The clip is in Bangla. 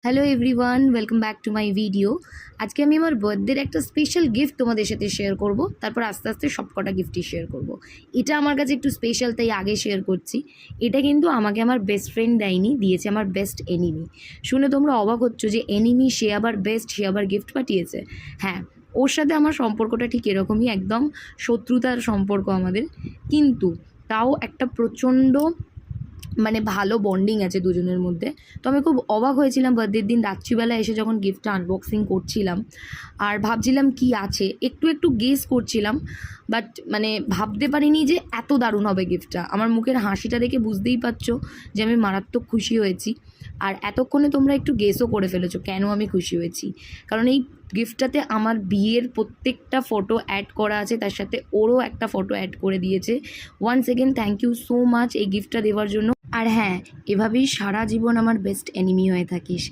Hello everyone, welcome back to my video. আজকে আমি আমার বার্থডের একটা স্পেশাল গিফট তোমাদের সাথে শেয়ার করব, তারপর আস্তে আস্তে সব কটা গিফটই শেয়ার করব। এটা আমার কাছে একটু স্পেশাল, তাই আগে শেয়ার করছি। এটা কিন্তু আমাকে আমার বেস্ট ফ্রেন্ড দেয়নি, দিয়েছে আমার বেস্ট এনিমি। শুনে তোমরা অবাক হচ্ছ যে এনিমি সে আবার বেস্ট, সে আবার গিফট পাঠিয়েছে। হ্যাঁ, ওর সাথে আমার সম্পর্কটা ঠিক এরকমই, একদম শত্রুতার সম্পর্ক আমাদের, কিন্তু তাও একটা প্রচণ্ড ভালো বন্ডিং আছে দুজনের মধ্যে। তো আমি খুব অবাক হয়েছিলাম বার্থডের দিন রাত্রিবেলা এসে যখন গিফটটা আনবক্সিং করছিলাম, আর ভাবছিলাম কি আছে, একটু একটু গেস করছিলাম, বাট ভাবতে পারিনি যে এত দারুণ হবে গিফটটা। আমার মুখের হাসিটা দেখে বুঝতেই পারছো যে আমি মারাত্মক খুশি হয়েছি। আর এতক্ষণে তোমরা একটু গেসও করে ফেলেছো কেন আমি খুশি হয়েছি। কারণ এই গিফটটাতে আমার বিয়ের প্রত্যেকটা ফটো অ্যাড করা আছে, তার সাথে ওরও একটা ফটো অ্যাড করে দিয়েছে। Once again thank you so much এই গিফটটা দেওয়ার জন্য। আর হ্যাঁ, এভাবেই সারা জীবন আমার বেস্ট এনিমি হয়ে থাকিস।